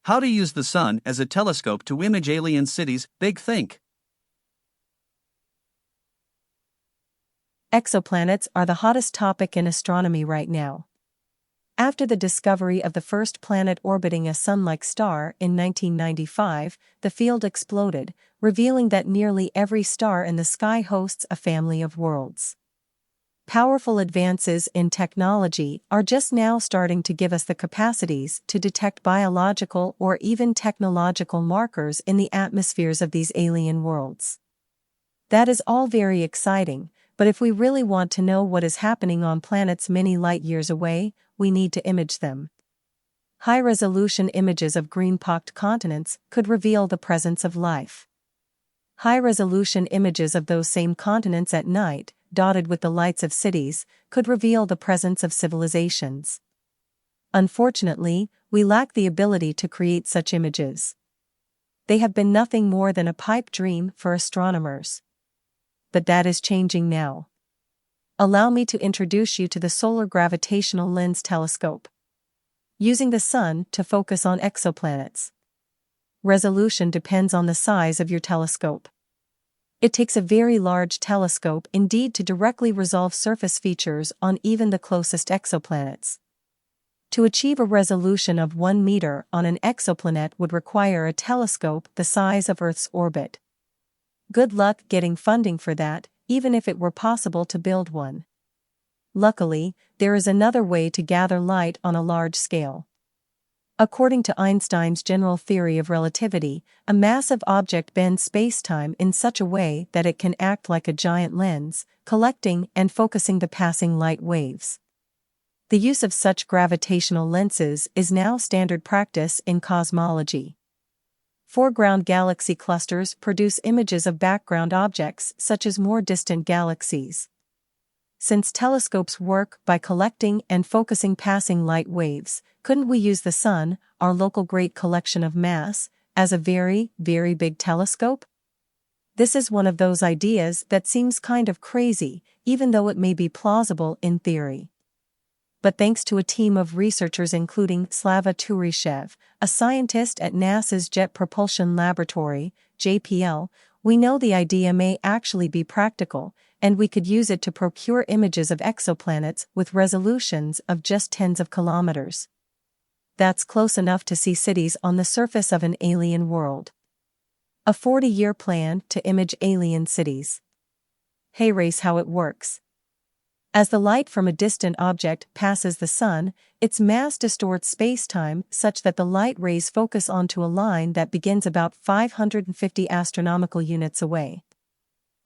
How to use the sun as a telescope to image alien cities. Big think. Exoplanets are the hottest topic in astronomy right now. After the discovery of the first planet orbiting a sun-like star in 1995, the field exploded, revealing that nearly every star in the sky hosts a family of worlds. Powerful advances in technology are just now starting to give us the capacities to detect biological or even technological markers in the atmospheres of these alien worlds. That is all very exciting, but if we really want to know what is happening on planets many light-years away, we need to image them. High-resolution images of green-pocked continents could reveal the presence of life. High-resolution images of those same continents at night, dotted with the lights of cities, could reveal the presence of civilizations. Unfortunately, we lack the ability to create such images. They have been nothing more than a pipe dream for astronomers. But that is changing now. Allow me to introduce you to the Solar Gravitational Lens Telescope. Using the sun to focus on exoplanets. Resolution depends on the size of your telescope. It takes a very large telescope indeed to directly resolve surface features on even the closest exoplanets. To achieve a resolution of 1 meter on an exoplanet would require a telescope the size of Earth's orbit. Good luck getting funding for that, even if it were possible to build one. Luckily, there is another way to gather light on a large scale. According to Einstein's general theory of relativity, a massive object bends spacetime in such a way that it can act like a giant lens, collecting and focusing the passing light waves. The use of such gravitational lenses is now standard practice in cosmology. Foreground galaxy clusters produce images of background objects such as more distant galaxies. Since telescopes work by collecting and focusing passing light waves, couldn't we use the sun, our local great collection of mass, as a very, very big telescope? This is one of those ideas that seems kind of crazy, even though it may be plausible in theory. But thanks to a team of researchers including Slava Turishev, a scientist at NASA's Jet Propulsion Laboratory, JPL, we know the idea may actually be practical, and we could use it to procure images of exoplanets with resolutions of just tens of kilometers. That's close enough to see cities on the surface of an alien world. A 40-year plan to image alien cities. Hey, race, how it works. As the light from a distant object passes the sun, its mass distorts spacetime such that the light rays focus onto a line that begins about 550 astronomical units away.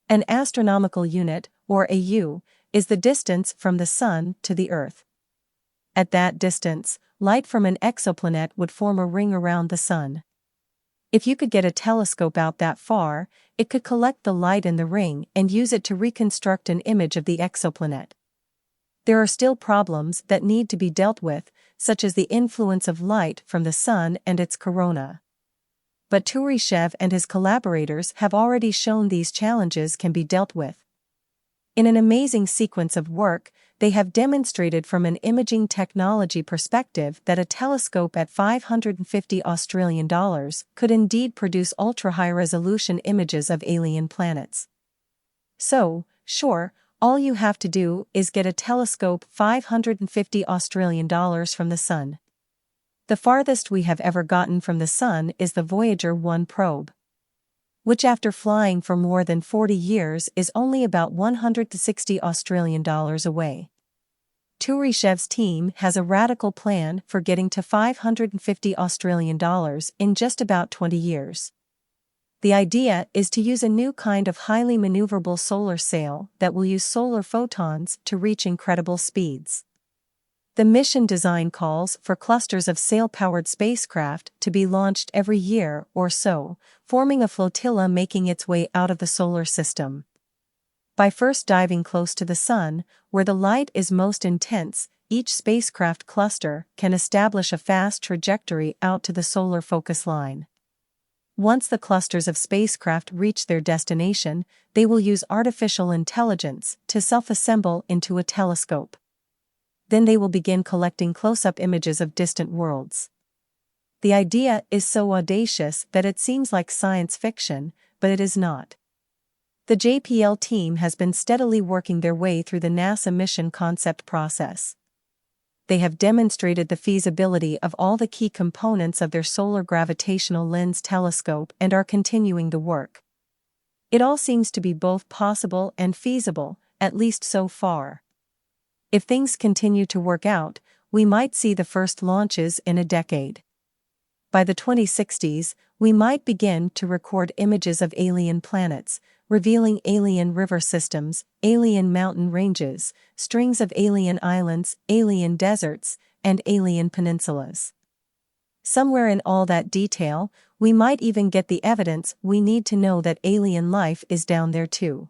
An astronomical unit, or AU, is the distance from the sun to the Earth. At that distance, light from an exoplanet would form a ring around the sun. If you could get a telescope out that far, it could collect the light in the ring and use it to reconstruct an image of the exoplanet. There are still problems that need to be dealt with, such as the influence of light from the sun and its corona. But Turishev and his collaborators have already shown these challenges can be dealt with. In an amazing sequence of work, they have demonstrated from an imaging technology perspective that a telescope at $550 could indeed produce ultra-high-resolution images of alien planets. So, sure, all you have to do is get a telescope $550 from the sun. The farthest we have ever gotten from the sun is the Voyager 1 probe, which after flying for more than 40 years is only about $160 away. Turishev's team has a radical plan for getting to $550 in just about 20 years. The idea is to use a new kind of highly maneuverable solar sail that will use solar photons to reach incredible speeds. The mission design calls for clusters of sail-powered spacecraft to be launched every year or so, forming a flotilla making its way out of the solar system. By first diving close to the sun, where the light is most intense, each spacecraft cluster can establish a fast trajectory out to the solar focus line. Once the clusters of spacecraft reach their destination, they will use artificial intelligence to self-assemble into a telescope. Then they will begin collecting close-up images of distant worlds. The idea is so audacious that it seems like science fiction, but it is not. The JPL team has been steadily working their way through the NASA mission concept process. They have demonstrated the feasibility of all the key components of their Solar Gravitational Lens telescope and are continuing the work. It all seems to be both possible and feasible, at least so far. If things continue to work out, we might see the first launches in a decade. By the 2060s, we might begin to record images of alien planets, revealing alien river systems, alien mountain ranges, strings of alien islands, alien deserts, and alien peninsulas. Somewhere in all that detail, we might even get the evidence we need to know that alien life is down there too.